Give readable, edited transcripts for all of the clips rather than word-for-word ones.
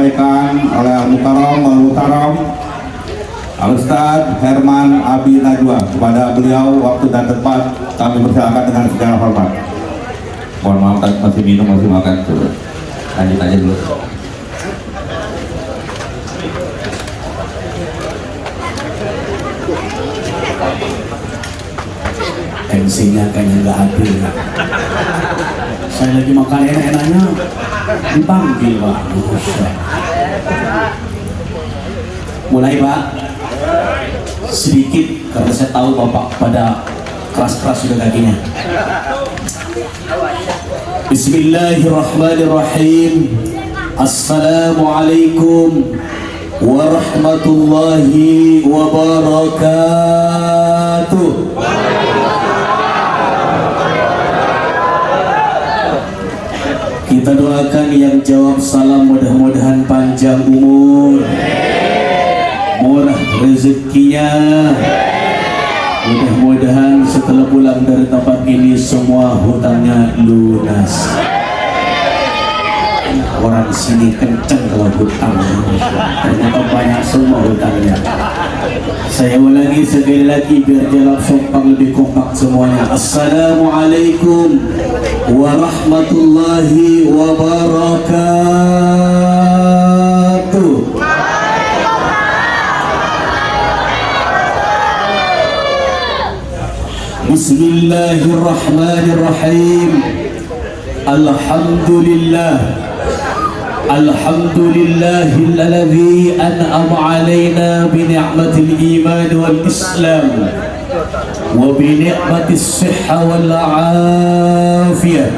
disampaikan oleh Al-Mukarram Al-Muhtaram Al-Ustadz Herman Abi Najwa. Kepada beliau waktu dan tempat kami persilakan dengan segala hormat. Mohon maaf tadi masih minum, masih makan. Coba lanjut aja dulu. MC-nya kayaknya nggak adil. Saya lagi makan enak-enaknya dipanggil Pak. Mulai Pak. Sedikit karena saya tahu Bapak pada keras-keras sudah kakinya. Bismillahirrahmanirrahim. Assalamualaikum warahmatullahi wabarakatuh. Kita doakan yang jawab salam mudah-mudahan panjang umur, murah rezekinya. Mudah-mudahan setelah pulang dari tempat ini semua hutangnya lunas. Orang sini kenceng kalau hutang, ternyata banyak semua hutangnya. Saya ulangi sekali lagi biar jawab sompang lebih kompak semuanya. Assalamualaikum warahmatullahi wabarakatuh. Bismillahirrahmanirrahim. Alhamdulillah. Alhamdulillahilladzi an'ama 'alaina bi ni'matil iman wal islam wa bi ni'matis sihha wal 'afiyah.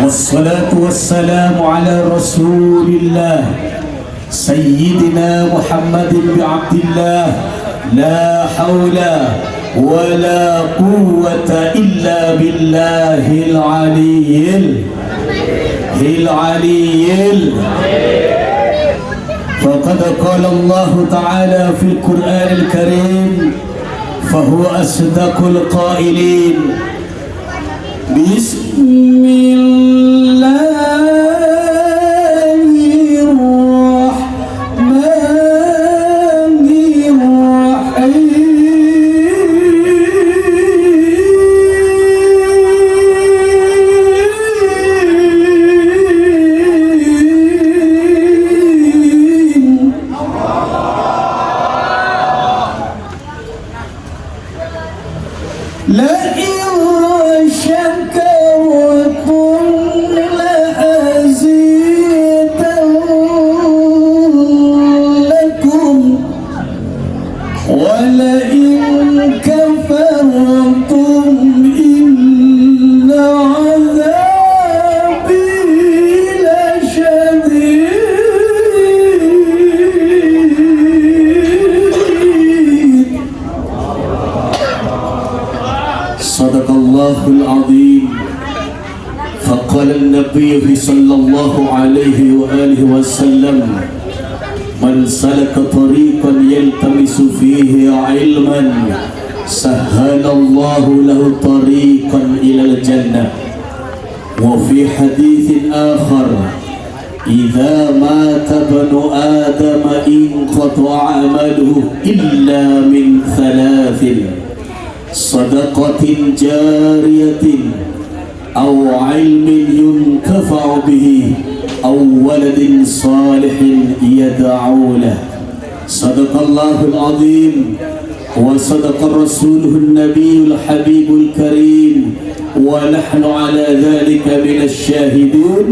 Wassalatu wassalamu ala rasulillah sayyidina Muhammadin bi 'abdillah. La haula wa la quwwata illa billahil 'aliyyil العلي. فقد قال الله تعالى في القرآن الكريم فهو أصدق القائلين. بسم الله صلى الله عليه وآله وسلم من سلك طريقا يلتمس فيه علما سهل الله له طريقا إلى الجنة. وفي حديث آخر إذا مات ابن آدم انقطع عمله إلا من ثلاث: صدقة جارية أو علم ينتفع به أو ولد صالح يدعو له. صدق الله العظيم وصدق رسوله النبي الحبيب الكريم ونحن على ذلك من الشاهدين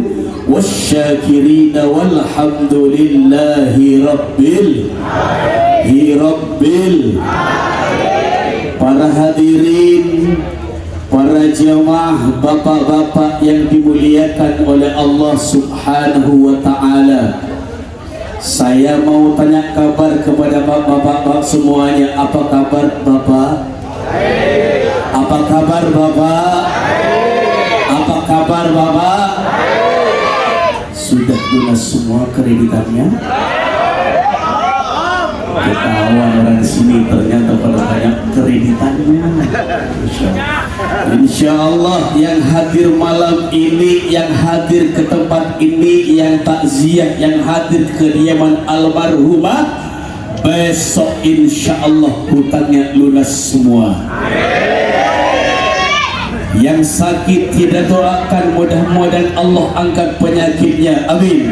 والشاكرين والحمد لله رب العالمين. Para hadirin, para jemaah, bapak-bapak yang dimuliakan oleh Allah Subhanahu wa Ta'ala, saya mau tanya kabar kepada bapak-bapak semuanya. Apa kabar Bapak? Apa kabar Bapak? Apa kabar Bapak? Sudah lunas semua kreditannya? Ketahuan orang di sini ternyata pada banyak kreditannya. Insya Allah yang hadir malam ini, yang hadir ke tempat ini, yang takziah, yang hadir ke kediaman almarhumah, besok insya Allah hutangnya lunas semua. Yang sakit tidak doakan, mudah-mudahan Allah angkat penyakitnya, amin.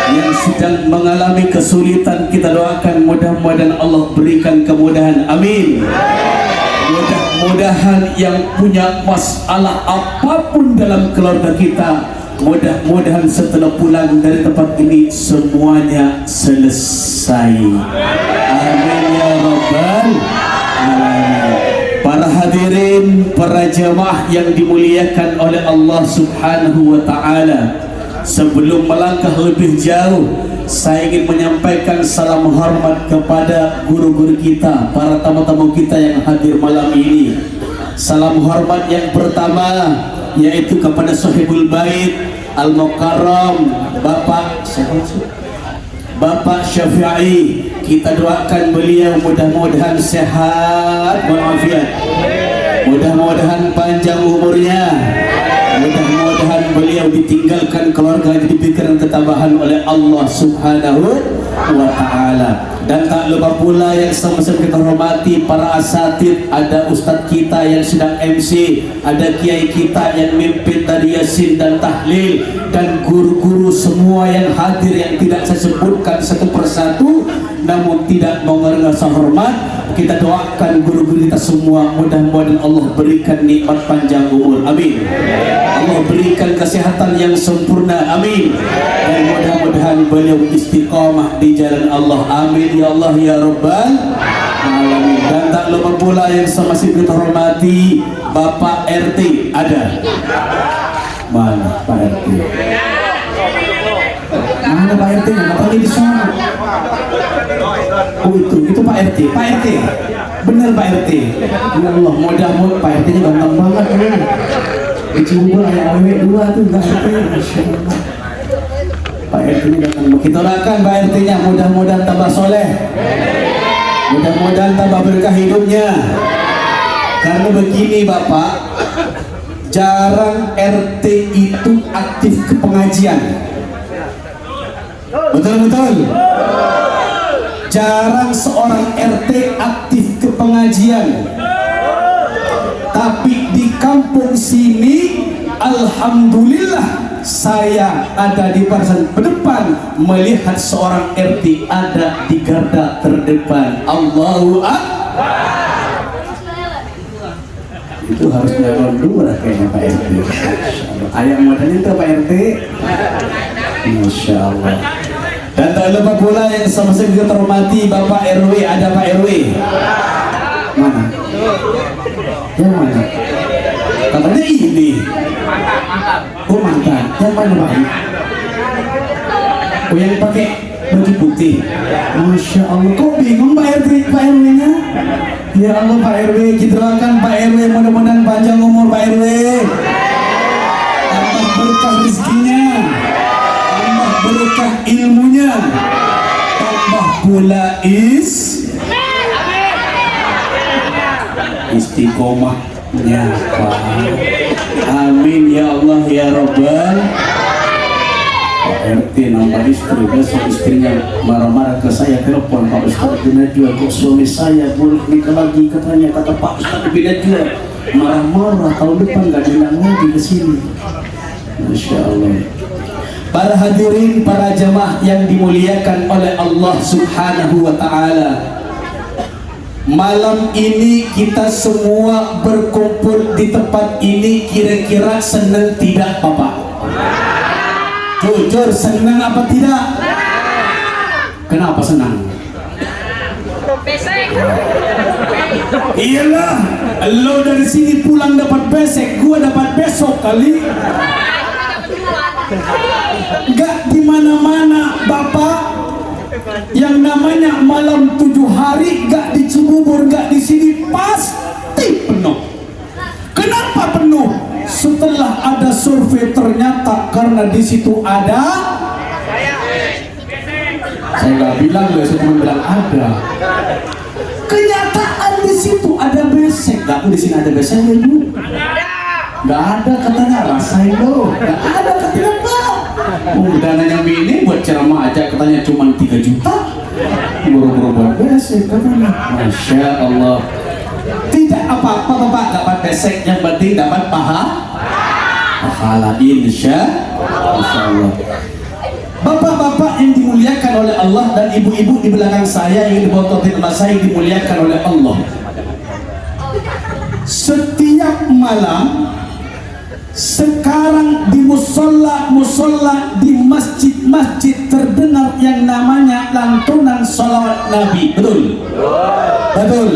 Yang sedang mengalami kesulitan kita doakan, mudah-mudahan Allah berikan kemudahan, amin. Mudah-mudahan yang punya masalah apapun dalam keluarga kita, mudah-mudahan setelah pulang dari tempat ini semuanya selesai, amin ya rabbal alamin. Para hadirin, para jamaah yang dimuliakan oleh Allah Subhanahu wa ta'ala, sebelum melangkah lebih jauh, saya ingin menyampaikan salam hormat kepada guru-guru kita, para tamu-tamu kita yang hadir malam ini. Salam hormat yang pertama yaitu kepada Sahibul Bait Al-Mukarram Bapak Syafi'i. Kita doakan beliau mudah-mudahan sehat walafiat, mudah-mudahan panjang umurnya, mudah-mudahan beliau ditinggalkan keluarga diberikan ketabahan oleh Allah Subhanahu wa ta'ala. Dan tak lupa pula yang sama-sama kita hormati para asatid, ada ustadz kita yang sedang MC, ada kiai kita yang mimpin tadi yasin dan tahlil, dan guru-guru semua yang hadir yang tidak saya sebutkan satu persatu namun tidak mau rasa hormat. Kita doakan guru-guru kita semua, mudah-mudahan Allah berikan nikmat panjang umur, amin. Allah berikan kesehatan yang sempurna, amin. Dan mudah-mudahan beliau istiqamah di jalan Allah, amin ya Allah ya rabbal alamin. Dan tak lupa pula yang sama-sama kita hormati Bapak RT, ada mana Pak RT? Mana Pak RT? Katanya di sana. Oh itu Pak RT, Pak RT, bener Pak RT. Ya Allah, mudah-mudahan Pak RT nya ganteng banget kan. Di Cibubur ada AW 2 tuh Pak RT, Masya Allah. Pak RT nya ganteng. Kita doakan Pak RT nya mudah-mudahan tambah soleh, mudah-mudahan tambah berkah hidupnya. Karena begini Bapak, jarang RT itu aktif ke pengajian. Betul-betul. Jarang seorang RT aktif ke pengajian. Tapi di kampung sini alhamdulillah saya ada di barisan depan melihat seorang RT ada di garda terdepan. Allahu Akbar. Itu harus jalan dua kayaknya Pak RT. Ayam modalnya itu Pak RT. Masya Allah. Dan tak lupa pula yang sama-sama kita hormati Bapak RW, ada Pak RW. Mana? Yang mana? Katanya ini. Oh mantan. Yang mana Pak? Oh yang pakai baju putih. Masya Allah. Kok bingung Pak RW, Pak RW nya? Ya Allah Pak RW, kita doakan Pak RW mudah-mudahan panjang umur Pak RW. Tambah berkah rezekinya, tambah berkah ilmunya, tambah pula istiqomahnya Pak. Amin ya Allah ya Rabbal. Pak RT nambah istri, besok istrinya marah-marah ke saya, telepon Pak Ustadz bina juga kok suami saya boleh nikah lagi, katanya kata Pak Ustadz bina juga marah-marah, tahun depan gak diundang lagi ke sini. Masya Allah. Para hadirin, para jamaah yang dimuliakan oleh Allah Subhanahu wa ta'ala, malam ini kita semua berkumpul di tempat ini, kira-kira senang tidak Bapak? Jujur senang apa tidak? Kenapa senang? Iyalah, lo dari sini pulang dapat besek, gua dapat besok kali. Gak di mana-mana Bapak. Yang namanya malam 7 hari gak di Cibubur, gak di sini pasti penuh. Kenapa penuh? Setelah ada survei ternyata karena di situ ada Saya nggak bilang, saya cuma bilang ada. Kenyataan di situ ada besek. Nggak, di sini ada besek ya Bu? Nggak ada katanya, rasain lo. Nggak ada katanya Pak. Dananya minim buat ceramah aja katanya cuma 3 juta. Buru-buru buat besek katanya. Masya Allah. Tidak apa-apa Bapak dapat besek, yang penting dapat pahala, insya Allah. Bapak-bapak yang dimuliakan oleh Allah dan ibu-ibu di belakang saya yang dibototin sama saya dimuliakan oleh Allah. Setiap malam sekarang di musola di masjid-masjid terdengar yang namanya lantunan salawat Nabi. Betul? Betul.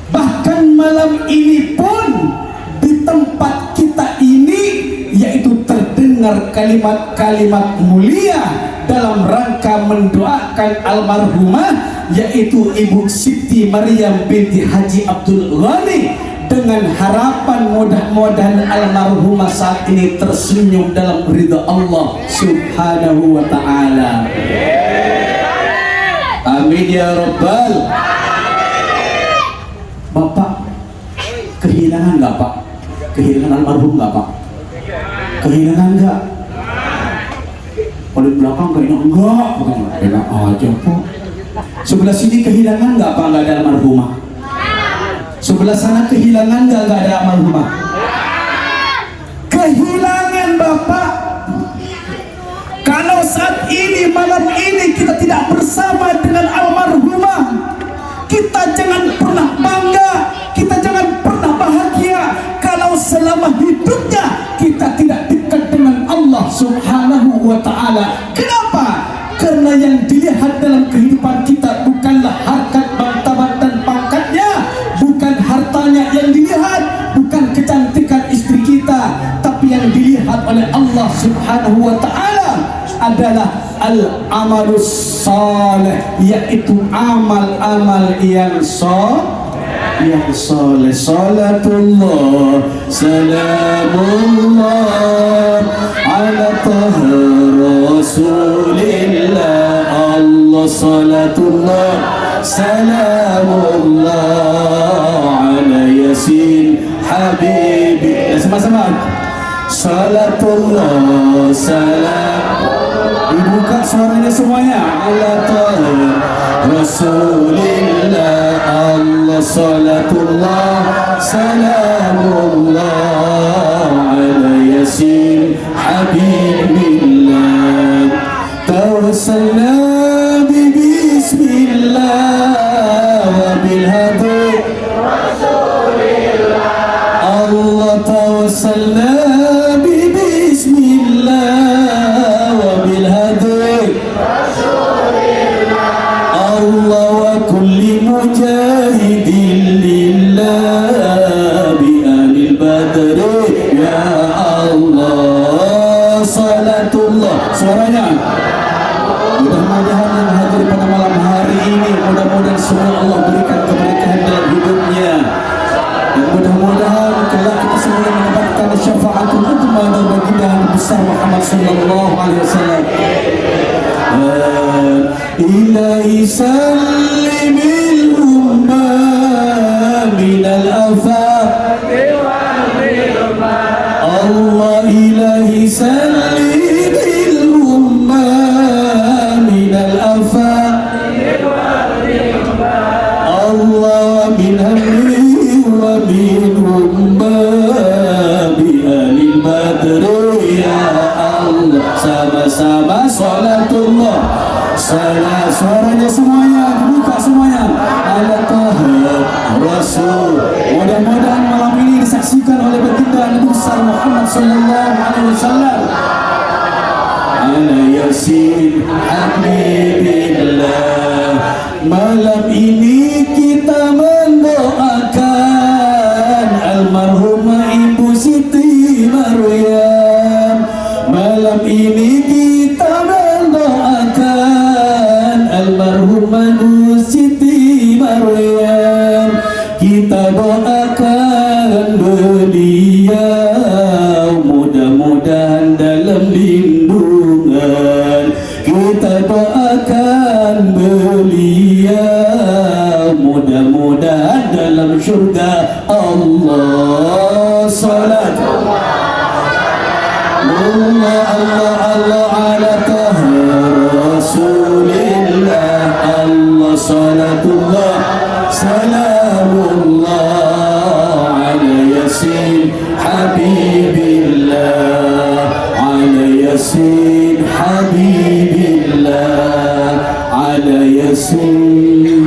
Bahkan malam ini pun di tempat kita ini yaitu terdengar kalimat-kalimat mulia dalam rangka mendoakan almarhumah yaitu Ibu Siti Maryam binti Haji Abdul Ghani, dengan harapan mudah-mudahan almarhumah saat ini tersenyum dalam ridha Allah Subhanahu wa ta'ala. Amin ya Rabbal. Bapak kehilangan nggak Pak? Kehilangan almarhum nggak Pak? Kehilangan nggak? Oleh belakang kayaknya enggak, enak aja Pak. Sebelah sini kehilangan nggak Pak? Nggak ada almarhumah. Sebelah sana kehilangan nggak ada almarhumah? Kehilangan Bapak. Kalau saat ini malam ini kita tidak bersama dengan almarhumah, kita jangan pernah bangga, kita jangan pernah bahagia kalau selama hidupnya kita tidak dekat dengan Allah Subhanahu wa ta'ala. Kenapa? Karena yang dilihat dalam kehidupan kita bukanlah harkat martabat dan pangkatnya, bukan hartanya yang dilihat, bukan kecantikan istri kita, tapi yang dilihat oleh Allah Subhanahu wa ta'ala adalah al-amalus saleh, yaitu amal-amal yang soleh. Salatullah salamullah ala taha rasulillah. Allah salatullah salamullah ala yasin habibi. Sama-sama salatullah salam. Dibuka suaranya semuanya. Ala taha rasulillah. Allah salatullah salamullah ala yasin habibillah. Tawassalna bi bismillah wa bil hadi rasulillah. Allah tawassalna bi bismillah wa bil hadi rasulillah. Allah wa kulli mujahidin lillah bi alil badri ya Allah. Salatullah. Suaranya. Mudah-mudahan yang hadir pada malam hari ini, mudah-mudahan semua Allah berikan keberkahan dalam hidupnya, dan mudah-mudahan kelak kita semua mendapatkan syafaatul uzma dan baginda Nabi besar Muhammad sallallahu alaihi wasallam. Ilahi sallimil ummah minal afaq. Allah ilahi sallimil ummah minal afaq. Allah min hamli wa min ummah bi alil badri ya Allah. Sama-sama salatullah salat. Suaranya semuanya dibuka semuanya. Ala taha rasul. Mudah-mudahan malam ini disaksikan oleh baginda Nabi besar Muhammad sallallahu alaihi wasallam. Ala yasin habibillah. Malam ini kita mendoakan almarhumah Ibu Siti Maryam. Malam ini kita mendoakan almarhumah Ibu Siti Maryam. Kita doakan beliau mudah-mudahan dalam lindungan. Kita Allah Allah Allah ala taha Rasulillah Allah salatullah salamullah ala yasin habibillah ala yasin habibillah ala yasin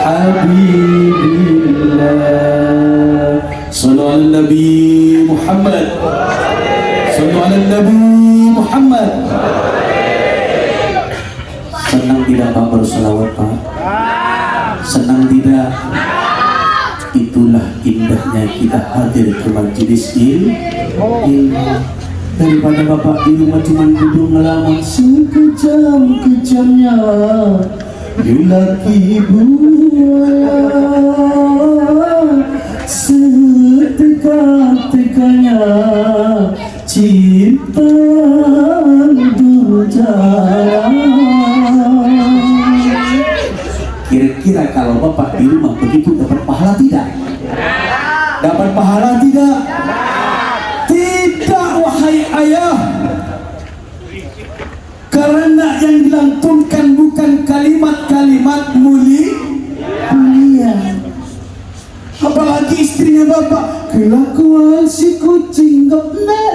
habibillah. Sallu ala Nabi Muhammad, sallu ala Nabi Muhammad. Senang tidak Pak berselawat Pak? Senang tidak? Itulah indahnya kita hadir ke majelis ini. Daripada Bapak di rumah cuma duduk ngelamun sekejam-kejamnya lelaki buaya setegak-tegaknya cinta durjana. Kira-kira kalau Bapak di rumah begitu dapat pahala tidak? Dapat pahala tidak? Tidak wahai ayah. Karena yang dilantunkan bukan kalimat-kalimat mulia. Apalagi istrinya Bapak, kelakuan si kucing gepnek.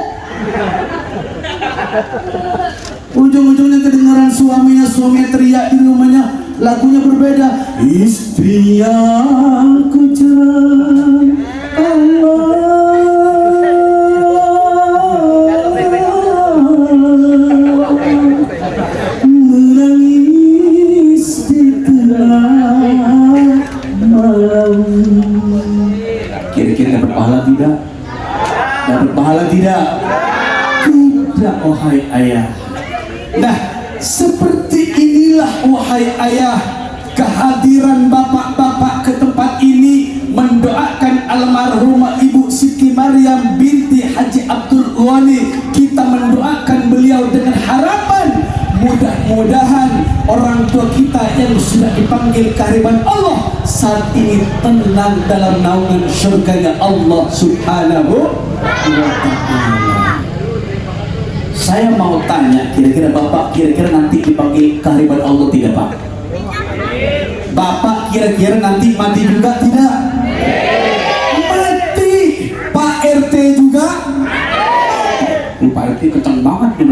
Ujung-ujungnya kedengaran suaminya teriak di rumahnya, lagunya berbeda. Istri yang kujam menangis di tengah malam. Kira-kira dapat pahala tidak? Dapat pahala tidak? Tidak wahai ayah. Nah, seperti inilah wahai ayah, kehadiran bapak-bapak ke tempat ini mendoakan almarhumah Ibu Siti Maryam binti Haji Abdul Ghani. Kita mendoakan beliau dengan harapan mudah-mudahan orang tua kita yang sudah dipanggil kehadiran Allah saat ini tenang dalam naungan surganya Allah Subhanahu wa ta'ala. Saya mau tanya, kira-kira Bapak kira-kira nanti dipanggil kehadiran Allah tidak Pak? Bapak kira-kira nanti mati juga tidak? Mati. Pak RT juga? Pak RT kencang banget.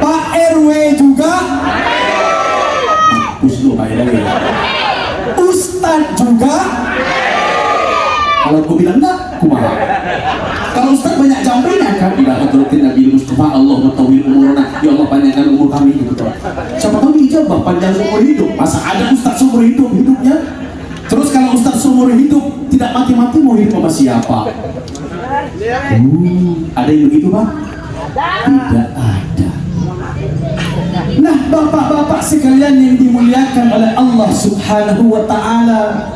Pak RW juga? Mampus lu Pak RW. Ustadz juga? Kalau aku bilang enggak, kumaha? Kalau Ustadz banyak jambrinya kan? Ila hadratin Nabi Mustafa Allah matawil umurna, ya Allah panjangkan umur kami gitu. Siapa tahu dijabah panjang seumur hidup. Masa ada Ustadz seumur hidupnya? Terus kalau Ustadz seumur hidup tidak mati-mati mau hidup sama siapa? Ada yang begitu Pak? Tidak ada. Nah bapak-bapak sekalian yang dimuliakan oleh Allah Subhanahu wa ta'ala,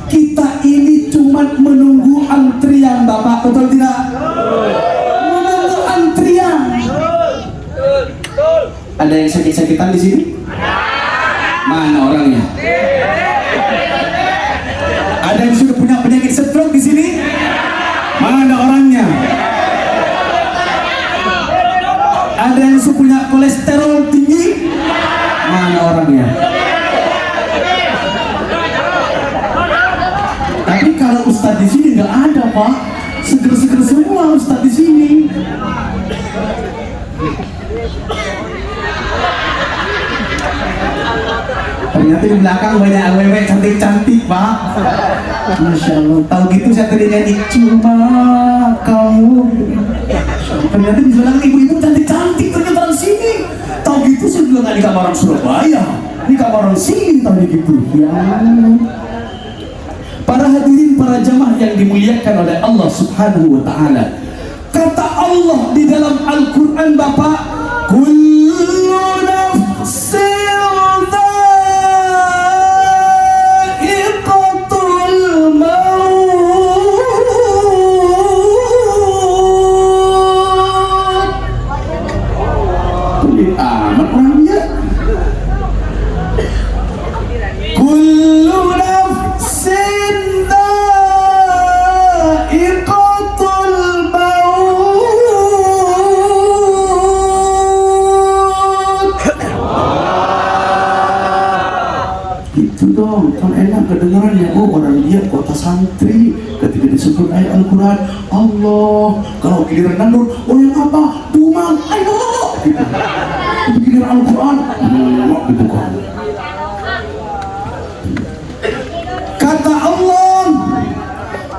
kita ini cuma menunggu antrian Bapak, betul tidak? Menunggu antrian. Ada yang sakit-sakitan di sini? Mana orangnya? Ada yang sudah punya penyakit stroke di sini? Mana orangnya? Ada yang sudah punya kolesterol tinggi? Mana orangnya? Tapi kalau Ustadz di sini nggak ada Pak, seger-seger semua Ustadz di sini. Ternyata di belakang banyak awewe cantik-cantik Pak. Masya Allah. Tahu gitu saya tadi nyanyi cuma kamu. Ternyata di belakang ibu-ibu cantik-cantik ternyata di sini. Tahu gitu saya bilang nggak di kamar orang Surabaya, di kamar orang sini tahu gitu. Ya. Para hadirin, para jamaah yang dimuliakan oleh Allah Subhanahu wa ta'ala, kata Allah di dalam Al-Quran Bapak, kullu nafsin dha'iqatul maut. Pelit amat orangnya. Kullu nafsin dha'iqatul maut. kedengarannya, oh orang dia kota santri. Ketika disebut ayat Al-Quran, Allah. Kalau giliran nandur, oh yang apa? Dumang, ayo. Gitu. Tapi giliran Al-Quran, gitu kan. Kata Allah,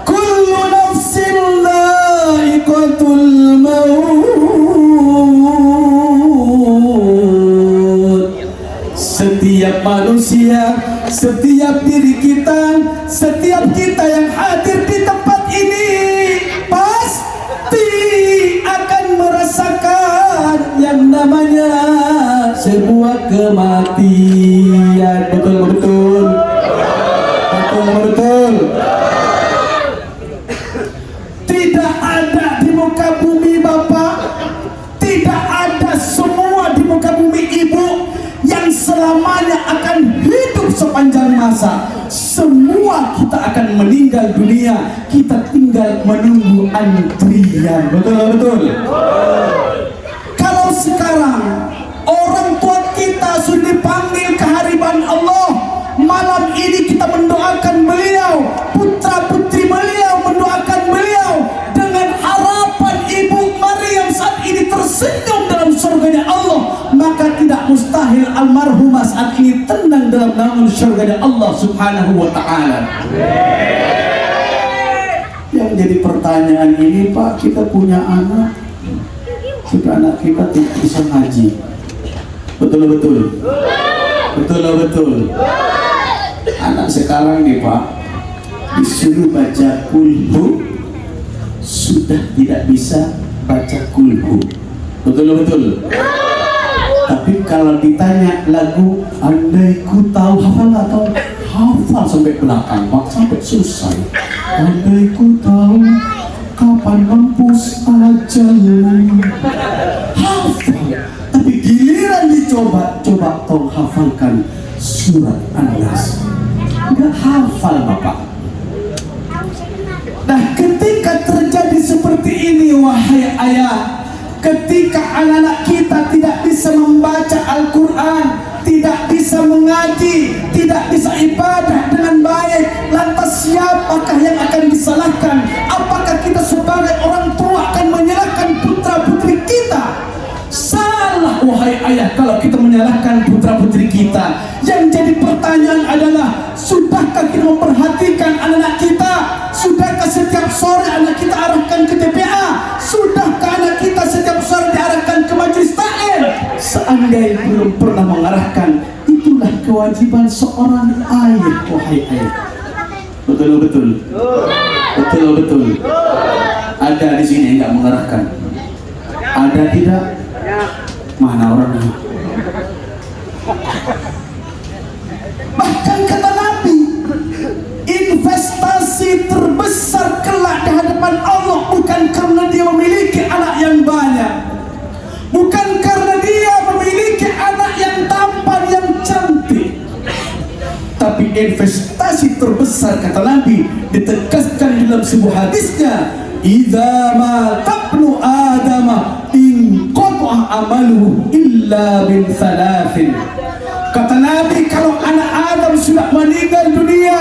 kullu nafsin dha'iqatul maut. Setiap manusia, setiap diri kita, setiap kita yang hadir di tempat ini pasti akan merasakan yang namanya sebuah kematian. Betul. Tidak ada di muka bumi Bapak, tidak ada semua di muka bumi Ibu yang selamanya akan hidup sepanjang masa. Semua kita akan meninggal dunia, kita tinggal menunggu antrian. Betul. Kalau sekarang orang tua kita sudah dipanggil ke hadirat Allah, malam ini kita mendoakan beliau, putra putri beliau mendoakan beliau dengan harapan Ibu Maryam saat ini tersenyum dalam surganya Allah, maka tidak mustahil almarhumah saat ini tenang dalam naungan surganya Allah Subhanahu wa ta'ala. Yang jadi pertanyaan ini, Pak, kita punya anak, jika anak kita tidak bisa ngaji, betul. Anak sekarang nih Pak, disuruh baca kulhu, sudah tidak bisa baca kulhu. Betul. Tapi kalau ditanya lagu andai ku tahu, hafal nggak tahu? Hafal sampai belakang Pak, sampai selesai. Andai ku tahu kapan hempus ajalmu, hafal. Tapi giliran dicoba tolong hafalkan surat An-Nas, nggak hafal Bapak. Nah, ketika terjadi seperti ini wahai ayah, ketika anak-anak kita tidak bisa membaca Al-Quran, tidak bisa mengaji, tidak bisa ibadah dengan baik, lantas siapakah yang akan disalahkan? Apakah kita sebagai orang tua akan menyalahkan putra putri kita? Salah wahai ayah kalau kita menyalahkan putra putri kita. Yang jadi pertanyaan adalah, sudahkah kita memperhatikan anak-anak kita? Sudahkah setiap sore anak kita arahkan ke TPA? Sudahkah anak kita setiap sore diarahkan ke majelis ta'lim? Seandainya belum pernah mengarahkan, itulah kewajiban seorang ayah wahai ayah. Betul. Ada di sini yang tidak mengarahkan? Ada tidak? Mana orangnya? Bahkan kata Nabi, investasi terbesar kelak di hadapan Allah bukan karena dia memiliki anak yang banyak, bukan karena dia memiliki anak yang tampan, yang cantik, tapi investasi terbesar kata Nabi ditegaskan dalam sebuah hadisnya, idza ma tabnu adama in qata'a amaluhu illa min thalathin. Kata Nabi, kalau anak Adam sudah meninggal dunia,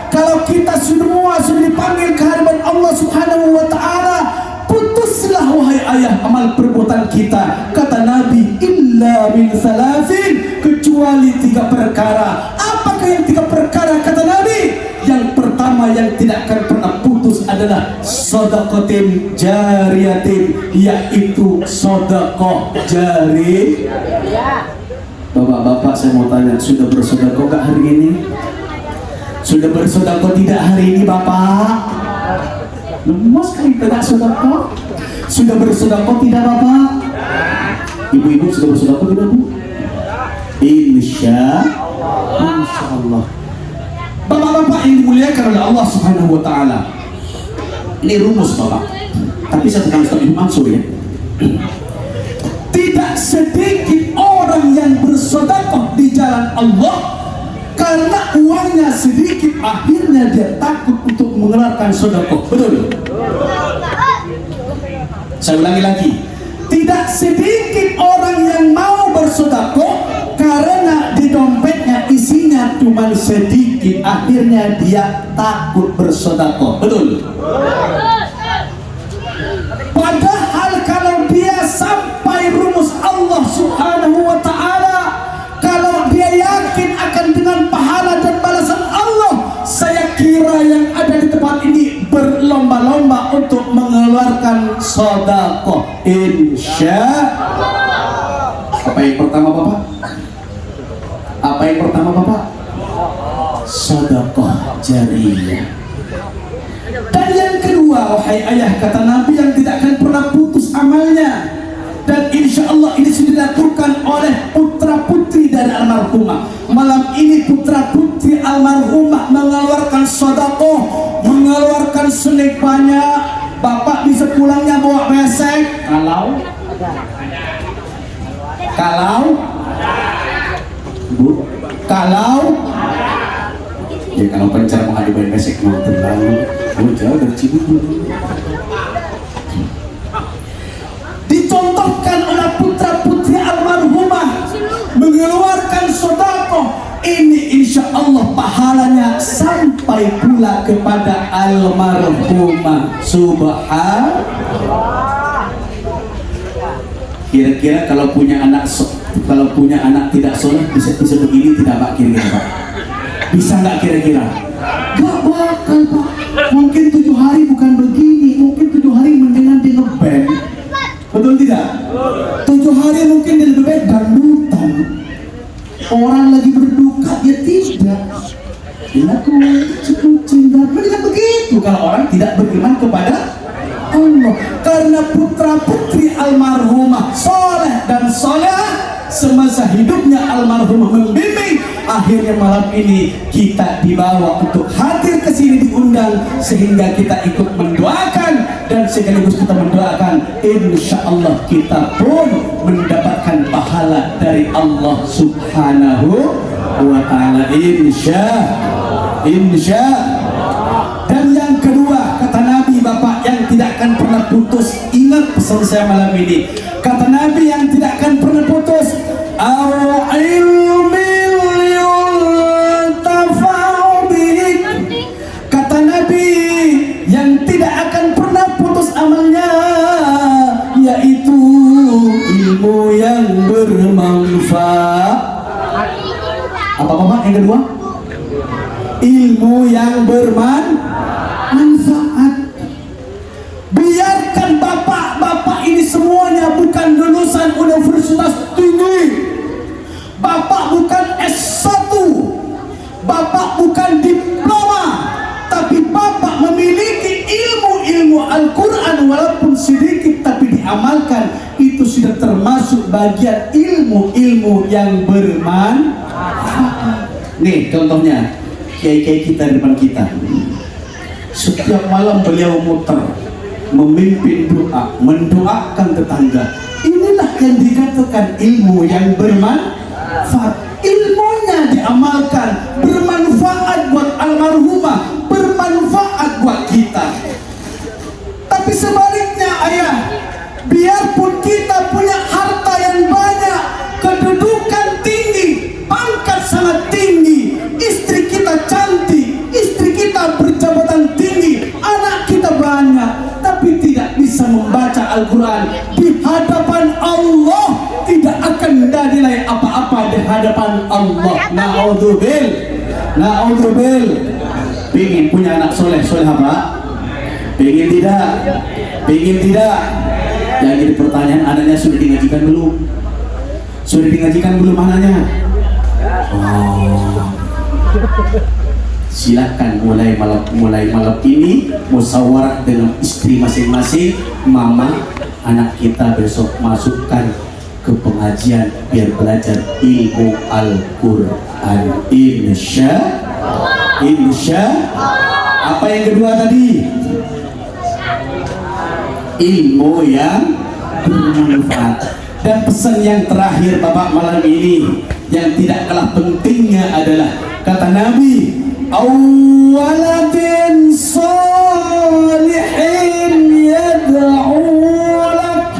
kalau kita semua sudah dipanggil ke hadapan Allah Subhanahu wa ta'ala, putuslah wahai ayah amal perbuatan kita. Kata Nabi, illa min thalathin, kecuali 3 perkara. Apakah yang 3 perkara kata Nabi? Yang pertama yang tidak akan pernah putus adalah sedekatin jariyatin, yaitu sedekah jariyah. Bapak-bapak, saya mau tanya, sudah bersedekah gak hari ini? Sudah bersedekah tidak hari ini Bapak? Lemas kali tidak sedekah. Sudah bersedekah tidak Bapak? Ibu-ibu sudah bersedekah tidak Bu? Insya Allah. Bapak-bapak yang dimuliakan oleh Allah Subhanahu wa ta'ala, ini rumus Bapak, tapi saya tekan Ustaz Ibnu Mansur ya. Tidak sedikit orang yang bersedekah di jalan Allah karena uangnya sedikit, akhirnya dia takut untuk mengeluarkan sedekah. Betul? Saya ulangi lagi, tidak sedikit orang yang mau bersedekah karena di dompetnya isinya cuma sedikit, akhirnya dia takut bersedekah. Betul? Padahal kalau dia sampai rumus Allah Subhanahu wa ta'ala, kalau dia yakin akan dengan pahala dan balasan Allah, saya kira yang ada di tempat ini berlomba-lomba untuk mengeluarkan sedekah. Insya Allah. Apa yang pertama Bapak? Apa yang pertama Bapak? Sedekah jariyah. Dan yang kedua, wahai ayah, kata Nabi, yang tidak akan pernah putus amalnya, dan insya Allah ini sudah dilakukan oleh putra putri dari almarhumah. Malam ini putra putri almarhumah mengeluarkan sedekah, mengeluarkan senik banyak. Bapak bisa pulangnya bawa besek kalau pencar mau ada bayi besek mau terlalu jauh dari Cibubur. Dicontohkan oleh putra putri almarhumah mengeluarkan sedekah ini, insya Allah pahalanya sampai pula kepada almarhumah. Subhanallah. Kira-kira kalau punya anak tidak soleh bisa begini tidak Pak? Kira-kira Pak bisa nggak kira-kira? Gak bakal Pak. Mungkin 7 hari bukan begini, mungkin 7 hari mendingan di ngeband. Betul tidak? 7 hari mungkin di ngeband dangdutan. Orang lagi berduka ya tidak. Aku cinta mendingan begitu kalau orang tidak beriman kepada Allah. Karena putra putri almarhumah soleh dan soleh semasa hidupnya almarhumah membimbing, akhirnya malam ini kita dibawa untuk hadir ke sini, diundang sehingga kita ikut mendoakan dan sekaligus kita mendoakan insya Allah kita pun mendapatkan pahala dari Allah Subhanahu wa ta'ala. Insya. Dan yang kedua, kata Nabi Bapak, yang tidak akan pernah putus, ingat pesan saya malam ini, kata Nabi yang tidak akan pernah putus, kata Nabi yang tidak akan pernah putus amalnya, yaitu ilmu yang bermanfaat. Apa Bapak yang kedua? Ilmu yang bermanfaat. Biarkan bapak-bapak ini semuanya bukan lulusan universitas tinggi, bapak bukan S1, bapak bukan diploma, tapi bapak memiliki ilmu-ilmu Al-Quran walaupun sedikit tapi diamalkan, itu sudah termasuk bagian ilmu-ilmu yang bermanfaat. Nih contohnya kiai-kiai kita di depan kita, setiap malam beliau muter memimpin doa, mendoakan tetangga. Inilah yang dikatakan ilmu yang bermanfaat. Ilmunya diamalkan, bermanfaat buat almarhumah, bermanfaat buat kita. Tapi sebaliknya ayah, biarpun kita punya harta yang banyak, kedudukan tinggi, pangkat sangat tinggi, istri kita cantik, istri kita berjabatan tinggi, anak kita banyak, tapi tidak bisa membaca Al-Quran, di hadapan Allah tidak akan dinilai apa-apa di hadapan Allah. Na'udzubil. Pengen punya anak soleh apa? Pengen tidak? Yang jadi pertanyaan, anaknya sudah digajikan belum? Sudah digajikan belum anaknya? Oh. Silakan mulai malam ini musyawarah dengan istri masing-masing. Mama, anak kita besok masukkan ke pengajian biar belajar ilmu Al-Quran. Insya. Apa yang kedua tadi? Ilmu yang bermanfaat. Dan pesan yang terakhir Bapak malam ini yang tidak kalah pentingnya adalah kata Nabi, awaladin salihin yad'ulak,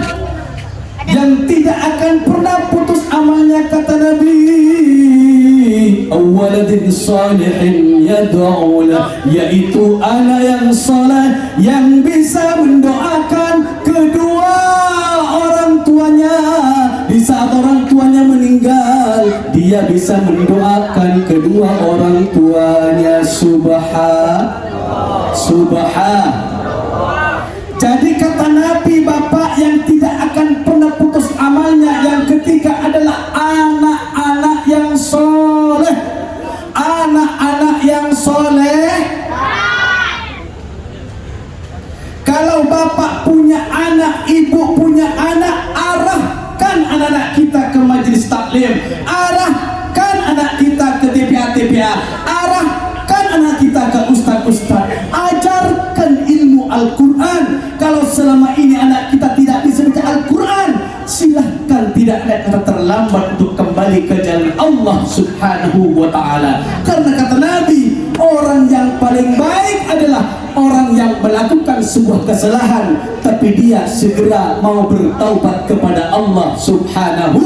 yang tidak akan pernah putus amalnya kata Nabi, waladin salihin yad'u lah, yaitu anak yang saleh yang bisa mendoakan kedua orang tuanya. Di saat orang tuanya meninggal, dia bisa mendoakan kedua orang tuanya. Subhan. Jadi kata Nabi, bapak yang tidak akan pernah putus amalnya yang ketiga adalah anak-anak yang soleh. Anak-anak yang soleh. Kalau bapak punya anak, ibu punya anak, arahkan anak-anak kita ke majelis taklim, arahkan anak kita ke TPA, arahkan anak kita ke ustaz-ustaz, ajarkan ilmu Al-Quran. Kalau selama ini anak kita tidak bisa baca Al-Quran, silahkan, tidak ada kata terlambat untuk kembali ke jalan Allah Subhanahu wa ta'ala. Karena kata Nabi, orang yang paling baik adalah orang yang melakukan sebuah kesalahan tapi dia segera mau bertaubat kepada Allah Subhanahu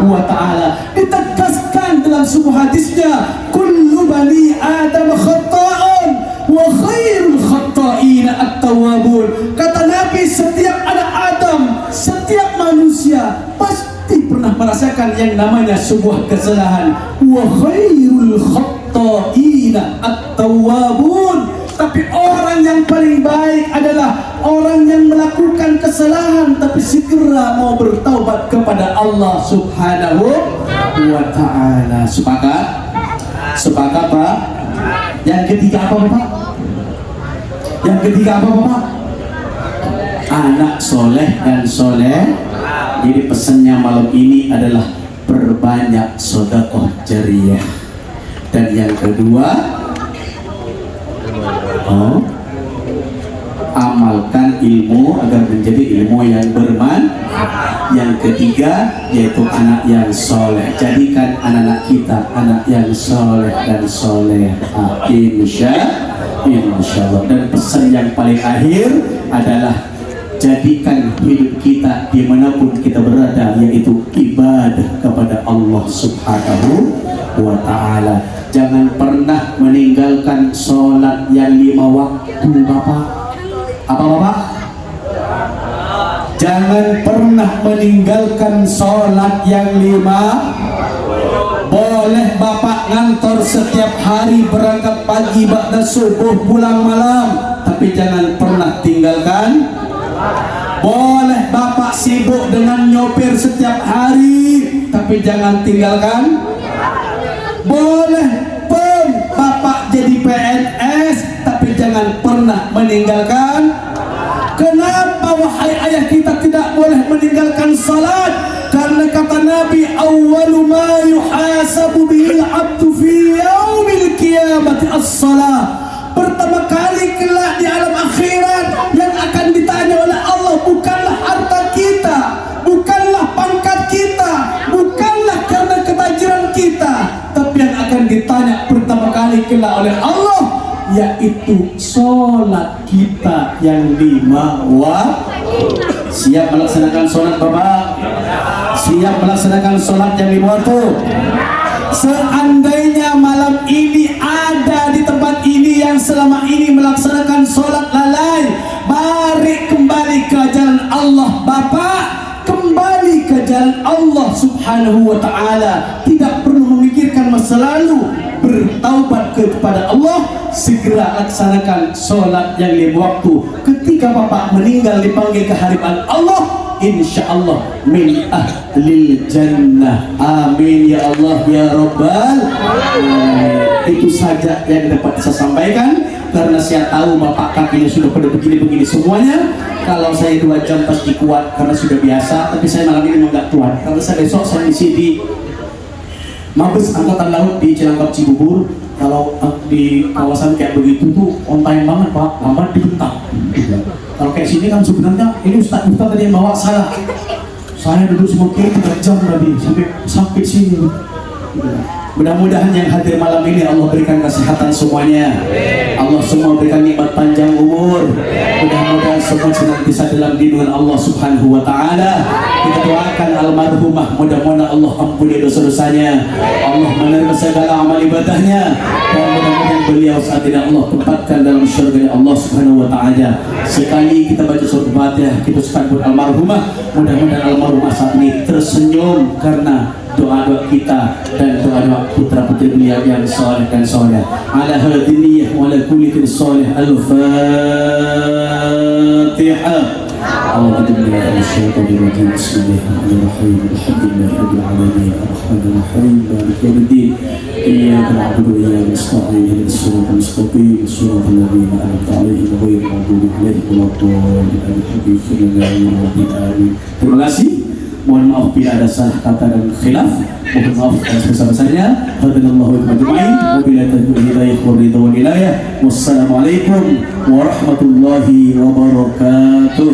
wa ta'ala. Ditegaskan dalam sebuah hadisnya, kullu bani Adam khata'un wa khairul khata'ina at-tawwabun. Kata Nabi, setiap anak Adam, setiap manusia pasti pernah merasakan yang namanya sebuah kesalahan. Wa khairul khata'ina at-tawwabun. Tapi orang yang paling baik adalah orang yang melakukan kesalahan tapi segera mau bertaubat kepada Allah Subhanahu wa ta'ala. Sepakat? Sepakat, Pak? Yang ketiga apa, Bapak? Yang ketiga apa, Bapak? Anak soleh dan soleh. Jadi pesannya malam ini adalah perbanyak sedekah jariyah. Dan yang kedua, amalkan ilmu agar menjadi ilmu yang bermanfaat. Yang ketiga yaitu anak yang soleh. Jadikan anak-anak kita anak yang soleh dan soleh. Insyaallah. Dan pesan yang paling akhir adalah jadikan hidup kita dimanapun kita berada, yaitu ibadah kepada Allah Subhanahu wa ta'ala. Jangan pernah meninggalkan sholat yang 5 waktu, Bapak. Apa, Bapak? Jangan pernah meninggalkan sholat yang 5. Boleh Bapak ngantor setiap hari, berangkat pagi, ba'da subuh, pulang malam, tapi jangan pernah tinggalkan. Boleh Bapak sibuk dengan nyopir setiap hari, tapi jangan tinggalkan. Boleh pun Bapak jadi PNS, tapi jangan pernah meninggalkan. Kenapa wahai ayah kita tidak boleh meninggalkan salat? Karena kata Nabi, awwalu ma yuhasabu bihil abdu fi yaumil qiyamati as-salah. Pertama kali kelak di alam akhirat yang akan ditanya oleh Allah bukanlah harta kita, bukanlah pangkat kita, bukanlah karena ketajiran kita, tapi yang akan ditanya pertama kali kelak oleh Allah yaitu sholat kita yang 5 waktu. Siap melaksanakan sholat, Bapak? Siap melaksanakan sholat yang 5 waktu? Seandainya malam ini ada di tempat ini yang selama ini melaksanakan sholat lalai, mari kembali ke jalan Allah, Bapak. Kembali ke jalan Allah Subhanahu wa ta'ala. Tidak perlu memikirkan masa lalu, bertaubat kepada Allah, segera laksanakan sholat yang 5 waktu. Ketika Bapak meninggal dipanggil ke hadapan Allah, insyaallah min ahlil jannah. Amin ya Allah ya Rabbal alamin. Itu saja yang dapat saya sampaikan, karena saya tahu Bapak kakinya sudah pada begini-begini semuanya. Kalau saya 2 jam pasti kuat karena sudah biasa, tapi saya malam ini memang nggak kuat karena saya besok saya isi di Mabes Angkatan Laut di Cilangkap Cibubur. Kalau di kawasan kayak begitu tuh on time banget, Pak, lambat dibentak. Kalau kayak sini kan sebenarnya ini Ustaz tadi yang bawa salah. Saya duduk semoga 3 jam tadi sampai sakit sini. Mudah-mudahan yang hadir malam ini Allah berikan kesehatan semuanya. Allah semua berikan nikmat panjang umur. Mudah-mudahan semua senantiasa dalam lindungan Allah Subhanahu wa taala. Kita doakan almarhumah, mudah-mudahan Allah ampuni dosa-dosanya. Allah menerima segala amal ibadahnya. Dan mudah-mudahan beliau saat ini Allah tempatkan dalam surga Allah Subhanahu wa taala. Sekali kita baca surah Fatihah, kita sebut almarhumah. Mudah-mudahan almarhumah saat ini tersenyum karena doa-doa kita dan doa-doa putra-putri beliau yang saleh dan saleh. Ala hadiniyah wa ala kulli salih. Al-Fatihah. أعوذ بالله من الشيطان الرجيم بسم الله الرحمن الرحيم الحمد لله رب العالمين الرحمن الرحيم مالك يوم الدين إياك نعبد وإياك نستعين اهدنا الصراط المستقيم صراط الذين أنعمت عليهم غير المغضوب عليهم ولا الضالين آمين. Terima kasih. Mohon maaf bila ada salah kata dan khilaf. Mohon maaf atas sebesar-besarnya. Fadlanallahu ajma'in. Wabillahi taufiq hidayah wa ridha wal hidayah. Wassalamualaikum warahmatullahi wabarakatuh.